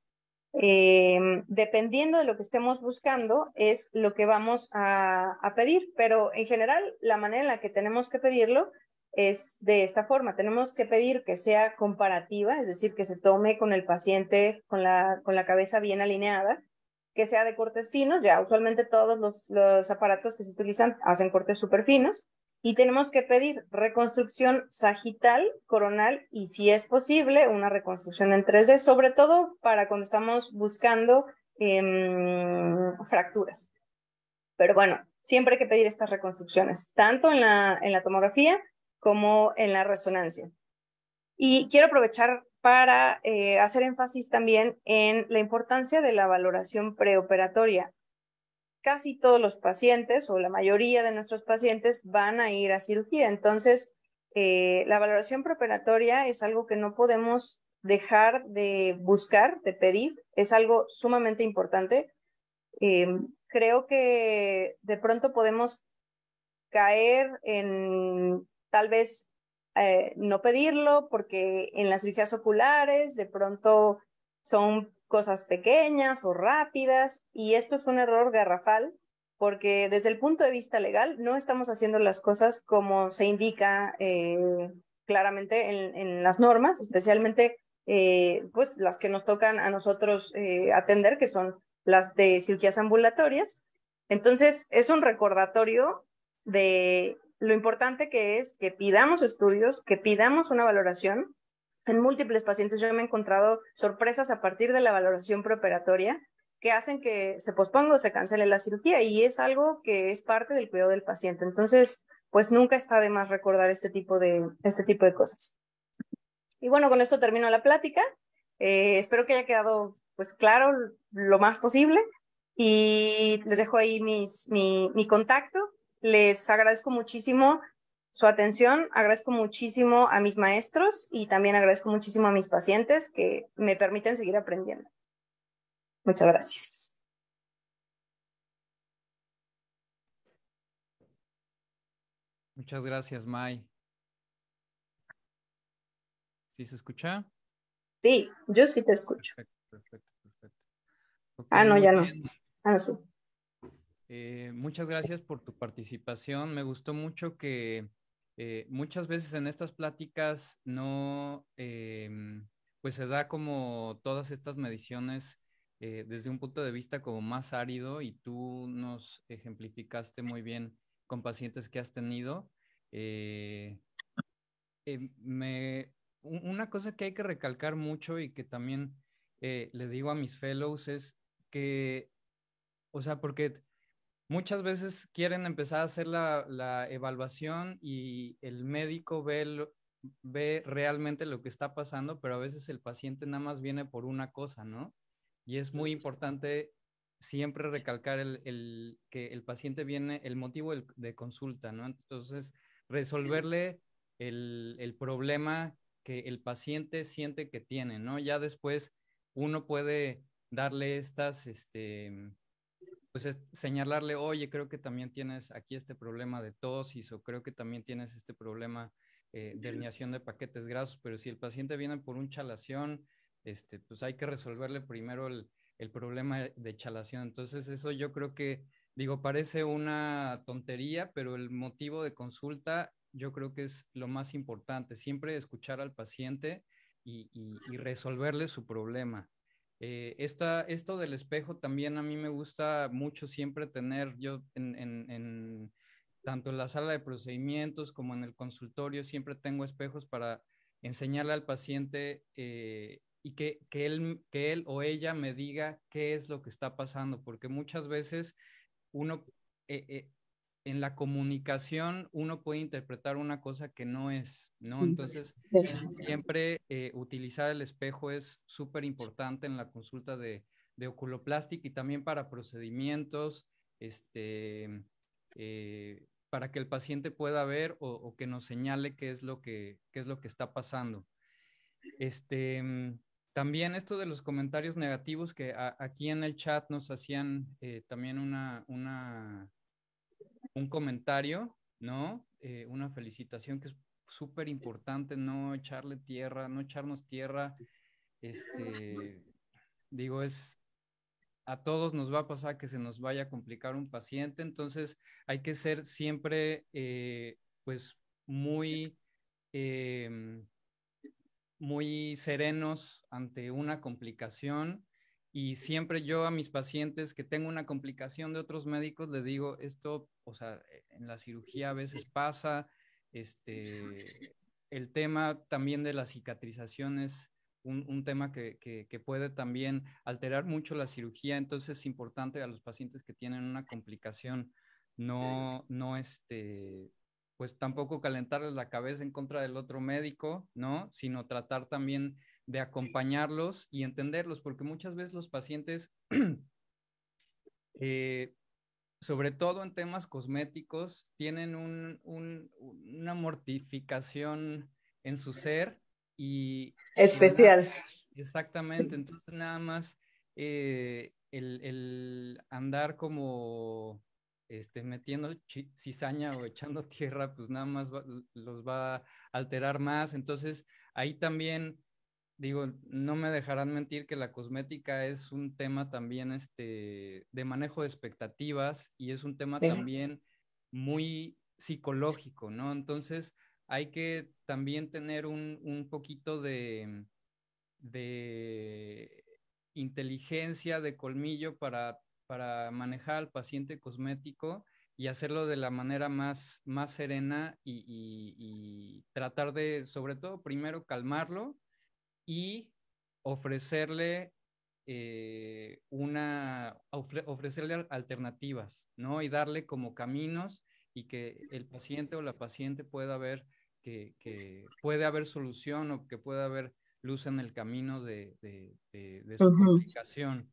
Dependiendo de lo que estemos buscando es lo que vamos a pedir, pero en general la manera en la que tenemos que pedirlo es de esta forma. Tenemos que pedir que sea comparativa, es decir, que se tome con el paciente con la cabeza bien alineada, que sea de cortes finos. Ya usualmente todos los aparatos que se utilizan hacen cortes súper finos. Y tenemos que pedir reconstrucción sagital, coronal y, si es posible, una reconstrucción en 3D, sobre todo para cuando estamos buscando fracturas. Pero bueno, siempre hay que pedir estas reconstrucciones, tanto en la tomografía como en la resonancia. Y quiero aprovechar para hacer énfasis también en la importancia de la valoración preoperatoria. Casi todos los pacientes o la mayoría de nuestros pacientes van a ir a cirugía. Entonces, la valoración preoperatoria es algo que no podemos dejar de buscar, de pedir. Es algo sumamente importante. Creo que de pronto podemos caer en tal vez no pedirlo porque en las cirugías oculares de pronto son cosas pequeñas o rápidas, y esto es un error garrafal porque desde el punto de vista legal no estamos haciendo las cosas como se indica claramente en las normas, especialmente pues las que nos tocan a nosotros atender, que son las de cirugías ambulatorias. Entonces es un recordatorio de lo importante que es que pidamos estudios, que pidamos una valoración. En múltiples pacientes yo me he encontrado sorpresas a partir de la valoración preoperatoria que hacen que se posponga o se cancele la cirugía, y es algo que es parte del cuidado del paciente. Entonces, pues nunca está de más recordar este tipo de cosas. Y bueno, con esto termino la plática. Espero que haya quedado pues claro lo más posible y les dejo ahí mi contacto. Les agradezco muchísimo su atención, agradezco muchísimo a mis maestros y también agradezco muchísimo a mis pacientes que me permiten seguir aprendiendo. Muchas gracias. Muchas gracias, May. ¿Sí se escucha? Sí, yo sí te escucho. Perfecto. Okay, no, ya bien. no. No, sí. Muchas gracias por tu participación. Me gustó mucho que muchas veces en estas pláticas no, pues se da como todas estas mediciones desde un punto de vista como más árido y tú nos ejemplificaste muy bien con pacientes que has tenido. Una cosa que hay que recalcar mucho y que también le digo a mis fellows es que, o sea, porque muchas veces quieren empezar a hacer la evaluación y el médico ve realmente lo que está pasando, pero a veces el paciente nada más viene por una cosa, ¿no? Y es muy importante siempre recalcar que el paciente viene, el motivo de consulta, ¿no? Entonces, resolverle el problema que el paciente siente que tiene, ¿no? Ya después uno puede darle estas, pues es señalarle, oye, creo que también tienes aquí este problema de tosis o creo que también tienes este problema de herniación de paquetes grasos, pero si el paciente viene por un chalación, pues hay que resolverle primero el problema de chalación. Entonces eso yo creo que, digo, parece una tontería, pero el motivo de consulta yo creo que es lo más importante, siempre escuchar al paciente y resolverle su problema. Esto del espejo también a mí me gusta mucho siempre tener yo tanto en la sala de procedimientos como en el consultorio, siempre tengo espejos para enseñarle al paciente y que él o ella me diga qué es lo que está pasando, porque muchas veces uno en la comunicación uno puede interpretar una cosa que no es, ¿no? Entonces, siempre utilizar el espejo es súper importante en la consulta de oculoplástica y también para procedimientos, para que el paciente pueda ver o que nos señale qué es lo que está pasando. También esto de los comentarios negativos que aquí en el chat nos hacían también un comentario, ¿no? Una felicitación que es súper importante, no echarle tierra, no echarnos tierra. Digo, a todos nos va a pasar que se nos vaya a complicar un paciente, entonces hay que ser siempre, pues, muy, muy serenos ante una complicación. Y siempre yo a mis pacientes que tengo una complicación de otros médicos les digo, esto, o sea, en la cirugía a veces pasa, el tema también de la cicatrización es un tema que puede también alterar mucho la cirugía, entonces es importante a los pacientes que tienen una complicación no, pues tampoco calentarles la cabeza en contra del otro médico, ¿no? Sino tratar también de acompañarlos y entenderlos, porque muchas veces los pacientes, sobre todo en temas cosméticos, tienen una mortificación en su ser y especial. Exactamente, entonces nada más el andar como metiendo cizaña o echando tierra, pues nada más los va a alterar más. Entonces ahí también, digo, no me dejarán mentir que la cosmética es un tema también de manejo de expectativas y es un tema también muy psicológico, ¿no? Entonces hay que también tener un poquito de inteligencia, de colmillo para manejar al paciente cosmético y hacerlo de la manera más serena y tratar de, sobre todo, primero calmarlo y ofrecerle ofrecerle alternativas, ¿no? Y darle como caminos y que el paciente o la paciente pueda ver que puede haber solución o que puede haber luz en el camino de su complicación.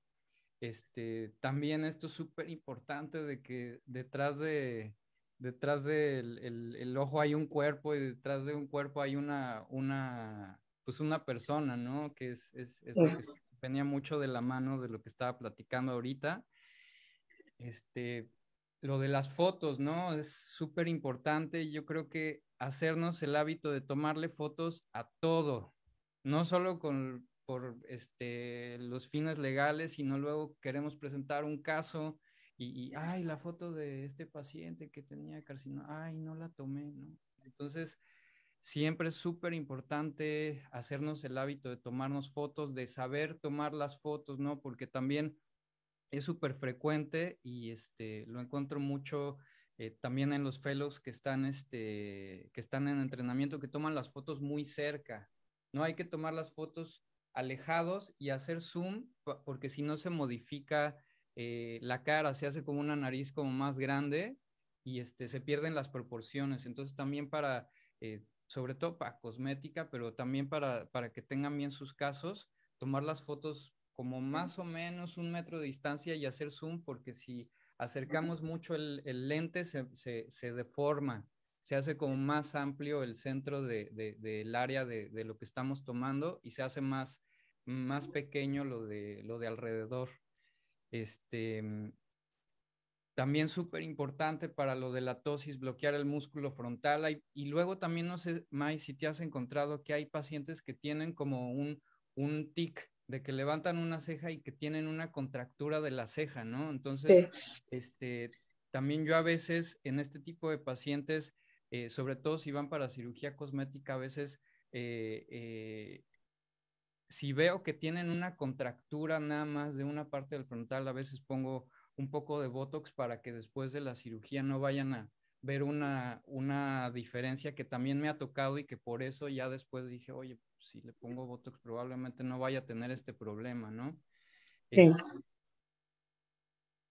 También esto es súper importante de que detrás del el ojo hay un cuerpo y detrás de un cuerpo hay pues una persona, ¿no? Que es lo que venía mucho de la mano de lo que estaba platicando ahorita. Lo de las fotos, ¿no? Es súper importante. Yo creo que hacernos el hábito de tomarle fotos a todo, no solo por los fines legales, sino luego queremos presentar un caso ay, la foto de este paciente que tenía carcinoma, ay, no la tomé, ¿no? Entonces, siempre es súper importante hacernos el hábito de tomarnos fotos, de saber tomar las fotos, ¿no? Porque también es súper frecuente y lo encuentro mucho también en los fellows que están en entrenamiento, que toman las fotos muy cerca. No hay que tomar las fotos alejados y hacer zoom, porque si no se modifica la cara, se hace como una nariz como más grande y se pierden las proporciones. Entonces también sobre todo para cosmética, pero también para que tengan bien sus casos, tomar las fotos como más o menos 1 metro de distancia y hacer zoom, porque si acercamos mucho el lente se deforma, se hace como más amplio el centro del área de lo que estamos tomando y se hace más pequeño lo de alrededor. También súper importante para lo de la tosis, bloquear el músculo frontal. Y luego también, no sé, May, si te has encontrado que hay pacientes que tienen como un tic, de que levantan una ceja y que tienen una contractura de la ceja, ¿no? Entonces, también yo a veces en este tipo de pacientes, sobre todo si van para cirugía cosmética, a veces si veo que tienen una contractura nada más de una parte del frontal, a veces pongo un poco de Botox para que después de la cirugía no vayan a ver una diferencia que también me ha tocado y que por eso ya después dije, oye, si le pongo Botox probablemente no vaya a tener este problema, ¿no? Sí.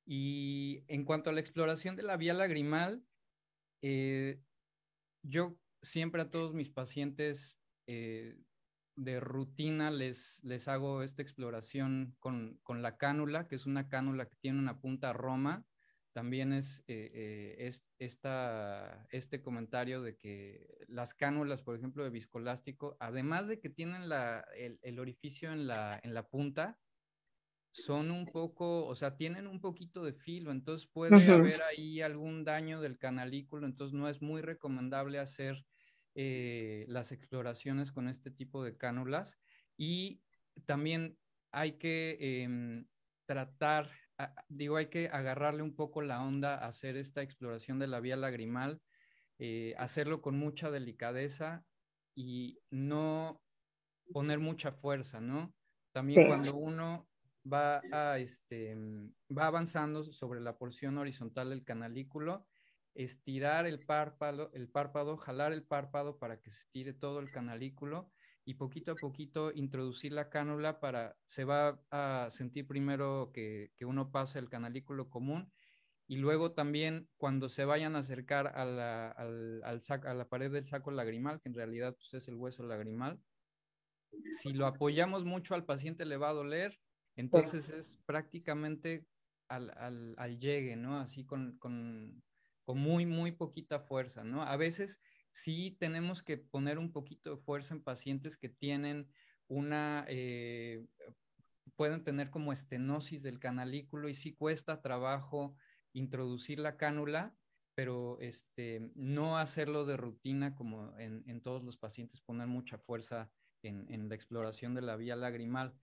Y en cuanto a la exploración de la vía lagrimal, yo siempre a todos mis pacientes de rutina les hago esta exploración con la cánula, que es una cánula que tiene una punta roma. También es este comentario de que las cánulas, por ejemplo, de viscoelástico, además de que tienen el orificio en la punta, son un poco, o sea, tienen un poquito de filo, entonces puede haber ahí algún daño del canalículo, entonces no es muy recomendable hacer las exploraciones con este tipo de cánulas. Y también hay que tratar, hay que agarrarle un poco la onda a hacer esta exploración de la vía lagrimal, hacerlo con mucha delicadeza y no poner mucha fuerza, ¿no? También cuando uno va avanzando sobre la porción horizontal del canalículo, estirar el párpado, jalar el párpado para que se estire todo el canalículo y poquito a poquito introducir la cánula se va a sentir primero que uno pasa el canalículo común y luego también cuando se vayan a acercar a la pared del saco lagrimal, que en realidad pues, es el hueso lagrimal, si lo apoyamos mucho al paciente le va a doler, entonces es prácticamente al llegue, ¿no? Así con muy, muy poquita fuerza, ¿no? A veces sí tenemos que poner un poquito de fuerza en pacientes que tienen pueden tener como estenosis del canalículo y sí cuesta trabajo introducir la cánula, pero no hacerlo de rutina como en todos los pacientes, poner mucha fuerza en la exploración de la vía lagrimal.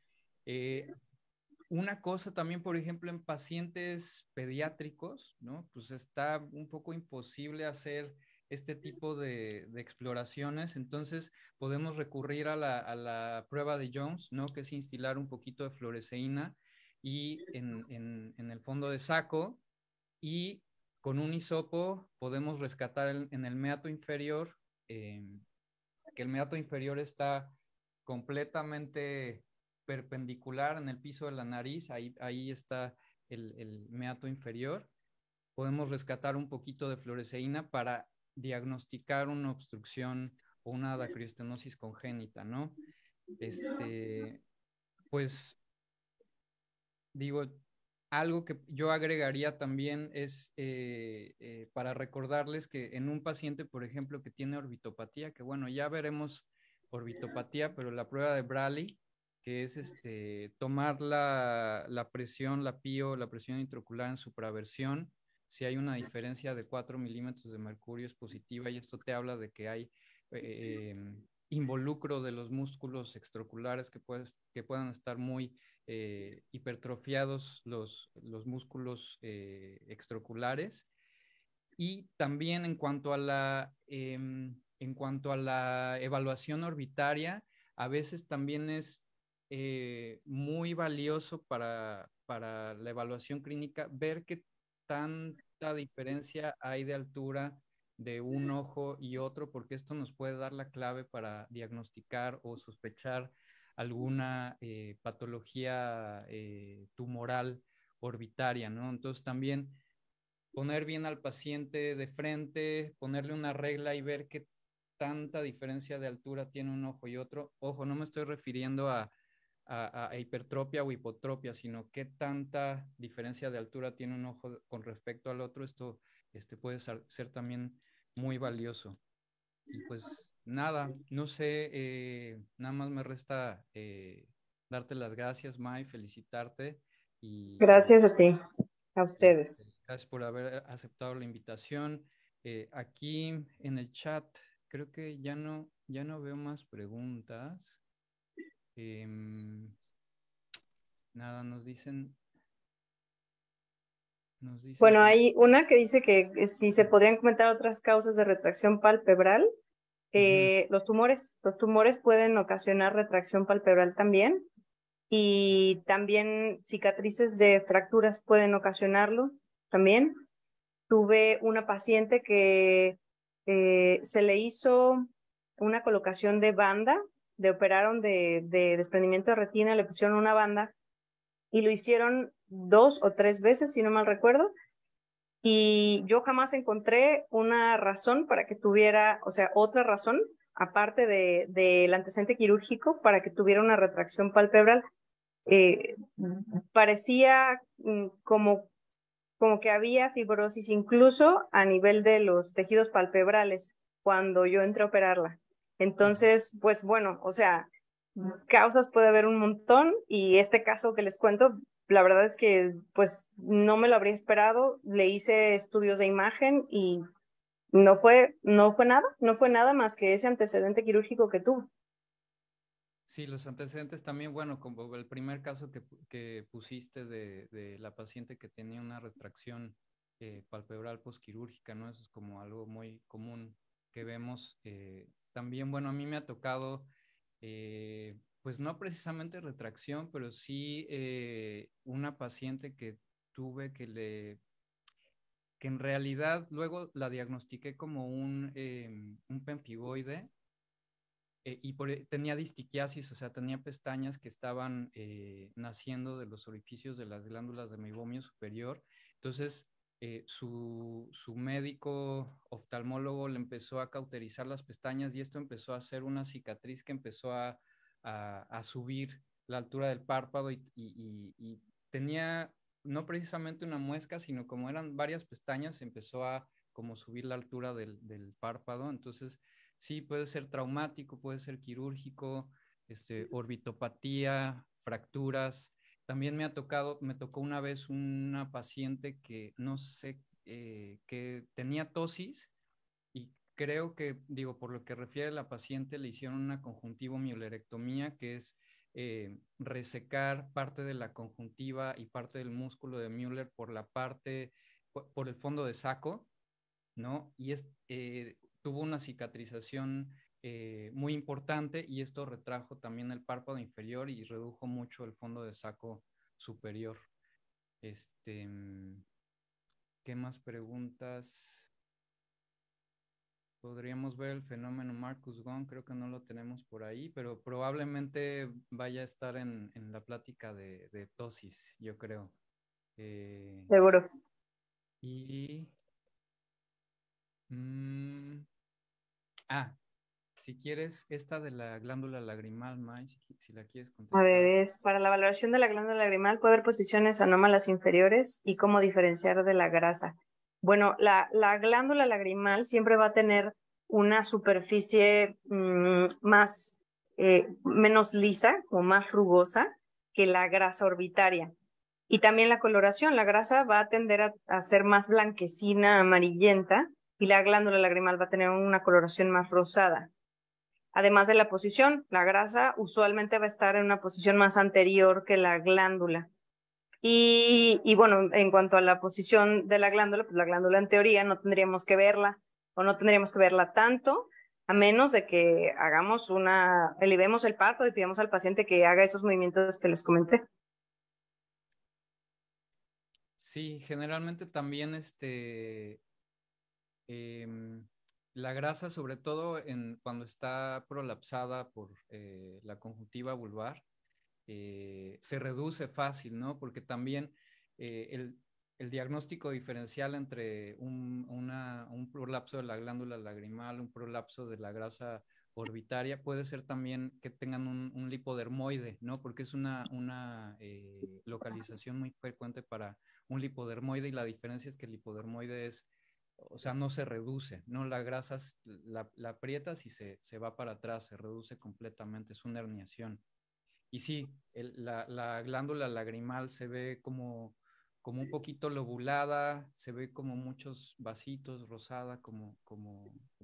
Una cosa también, por ejemplo, en pacientes pediátricos, ¿no? Pues está un poco imposible hacer este tipo de exploraciones, entonces podemos recurrir a la prueba de Jones, ¿no? Que es instilar un poquito de fluoresceína y en el fondo de saco y con un hisopo podemos rescatar en el meato inferior, que el meato inferior está completamente perpendicular en el piso de la nariz, ahí está el meato inferior. podemos rescatar un poquito de fluoresceína para diagnosticar una obstrucción o una dacriostenosis congénita, ¿no? Pues digo, algo que yo agregaría también es para recordarles que en un paciente, por ejemplo, que tiene orbitopatía, que bueno, ya veremos orbitopatía, pero la prueba de Braly, que es tomar la presión, la PIO, la presión intraocular en supraversión, si hay una diferencia de 4 milímetros de mercurio es positiva, y esto te habla de que hay involucro de los músculos extraoculares que puedan estar muy hipertrofiados los músculos extraoculares. Y también en cuanto a la evaluación orbitaria, a veces también es muy valioso para la evaluación clínica ver qué tanta diferencia hay de altura de un ojo y otro, porque esto nos puede dar la clave para diagnosticar o sospechar alguna patología tumoral orbitaria, ¿no? Entonces también poner bien al paciente de frente, ponerle una regla y ver qué tanta diferencia de altura tiene un ojo y otro. Ojo, no me estoy refiriendo a hipertropia o hipotropia, sino qué tanta diferencia de altura tiene un ojo con respecto al otro. Esto puede ser también muy valioso. Y pues nada, no sé, nada más me resta darte las gracias, May, felicitarte. Gracias a ti, a ustedes. Gracias por haber aceptado la invitación. Aquí en el chat creo que ya no veo más preguntas. Nada, nos dicen. Bueno, hay una que dice que si se podrían comentar otras causas de retracción palpebral. Los tumores pueden ocasionar retracción palpebral también, y también cicatrices de fracturas pueden ocasionarlo también. Tuve una paciente que se le hizo una colocación de banda, operaron de desprendimiento de retina, le pusieron una banda y lo hicieron 2 o 3 veces, si no mal recuerdo, y yo jamás encontré una razón para que tuviera, o sea, otra razón, aparte del antecedente quirúrgico, para que tuviera una retracción palpebral. Parecía como que había fibrosis incluso a nivel de los tejidos palpebrales cuando yo entré a operarla. Entonces, pues bueno, o sea, causas puede haber un montón, y este caso que les cuento, la verdad es que pues no me lo habría esperado. Le hice estudios de imagen y no fue nada más que ese antecedente quirúrgico que tuvo. Sí, los antecedentes también, bueno, como el primer caso que pusiste de la paciente que tenía una retracción palpebral posquirúrgica, ¿no? Eso es como algo muy común que vemos. También, bueno, a mí me ha tocado, pues no precisamente retracción, pero sí una paciente que tuve que en realidad luego la diagnostiqué como un pemfigoide. Tenía distiquiasis, o sea, tenía pestañas que estaban naciendo de los orificios de las glándulas de meibomio superior. Entonces, su médico oftalmólogo le empezó a cauterizar las pestañas, y esto empezó a hacer una cicatriz que empezó a subir la altura del párpado, y tenía no precisamente una muesca, sino como eran varias pestañas, empezó a como subir la altura del párpado. Entonces, sí, puede ser traumático, puede ser quirúrgico, orbitopatía, fracturas. También me tocó una vez una paciente que no sé, que tenía tosis, y creo que, digo, por lo que refiere a la paciente, le hicieron una conjuntivomiulerectomía, que es resecar parte de la conjuntiva y parte del músculo de Müller por el fondo de saco, ¿no? Y tuvo una cicatrización muy importante, y esto retrajo también el párpado inferior y redujo mucho el fondo de saco superior. ¿Qué más preguntas? Podríamos ver el fenómeno Marcus Gone, creo que no lo tenemos por ahí, pero probablemente vaya a estar en la plática de tosis, yo creo. Seguro. Y... si quieres, esta de la glándula lagrimal, May, si la quieres A contestar. ver, es para la valoración de la glándula lagrimal, puede haber posiciones anómalas inferiores y cómo diferenciar de la grasa. Bueno, la glándula lagrimal siempre va a tener una superficie menos lisa o más rugosa que la grasa orbitaria. Y también la coloración, la grasa va a tender a ser más blanquecina, amarillenta, y la glándula lagrimal va a tener una coloración más rosada. Además de la posición, la grasa usualmente va a estar en una posición más anterior que la glándula. Y bueno, en cuanto a la posición de la glándula, pues la glándula en teoría no tendríamos que verla o no tendríamos que verla tanto, a menos de que elevemos el párpado y pidamos al paciente que haga esos movimientos que les comenté. Sí, generalmente también la grasa, sobre todo cuando está prolapsada por la conjuntiva vulvar, se reduce fácil, ¿no? Porque también el diagnóstico diferencial entre un prolapso de la glándula lagrimal, un prolapso de la grasa orbitaria, puede ser también que tengan un lipodermoide, ¿no? Porque es una localización muy frecuente para un lipodermoide, y la diferencia es que el lipodermoide o sea, no se reduce, ¿no? La grasa la aprietas y se va para atrás, se reduce completamente, es una herniación. Y sí, la glándula lagrimal se ve como un poquito lobulada, se ve como muchos vasitos, rosada, como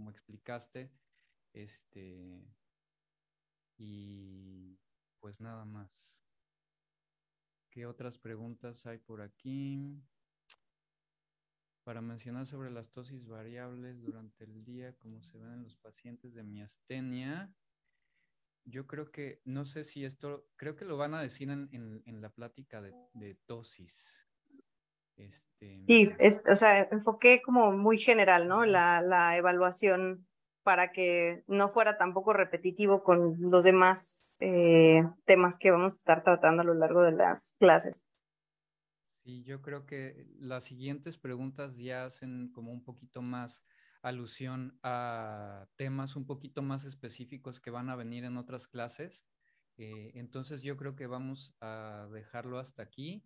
explicaste. Y pues nada más. ¿Qué otras preguntas hay por aquí? Para mencionar sobre las dosis variables durante el día, como se ven en los pacientes de miastenia. Yo creo que, no sé si creo que lo van a decir en la plática de dosis. Sí, o sea, enfoqué como muy general, ¿no? La evaluación para que no fuera tampoco repetitivo con los demás temas que vamos a estar tratando a lo largo de las clases. Sí, yo creo que las siguientes preguntas ya hacen como un poquito más alusión a temas un poquito más específicos que van a venir en otras clases. Entonces yo creo que vamos a dejarlo hasta aquí.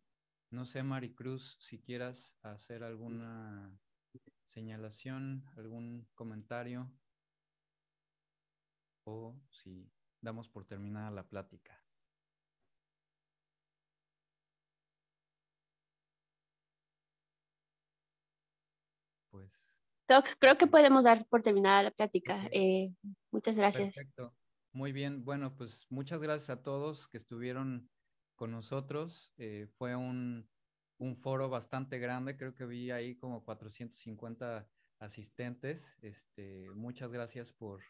No sé, Maricruz, si quieras hacer alguna señalación, algún comentario, o si damos por terminada la plática. Pues Doc, creo que podemos dar por terminada la plática. Muchas gracias. Perfecto. Muy bien. Bueno, pues muchas gracias a todos que estuvieron con nosotros. Fue un foro bastante grande. Creo que vi ahí como 450 asistentes. Muchas gracias por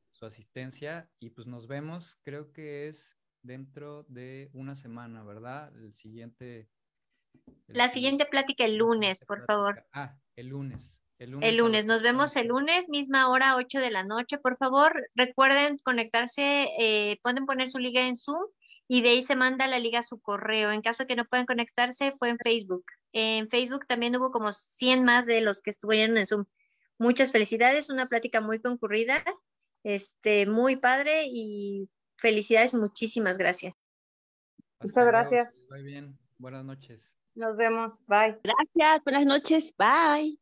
su asistencia, y pues nos vemos, creo que es dentro de una semana, ¿verdad? La siguiente plática el lunes, por favor. El lunes. El lunes, nos vemos el lunes, misma hora, 8 de la noche, por favor. Recuerden conectarse, pueden poner su liga en Zoom y de ahí se manda la liga a su correo. En caso de que no puedan conectarse, fue en Facebook. En Facebook también hubo como 100 más de los que estuvieron en Zoom. Muchas felicidades, una plática muy concurrida, muy padre, y felicidades, muchísimas gracias. Muchas gracias. Muy bien, buenas noches. Nos vemos, bye. Gracias, buenas noches, bye.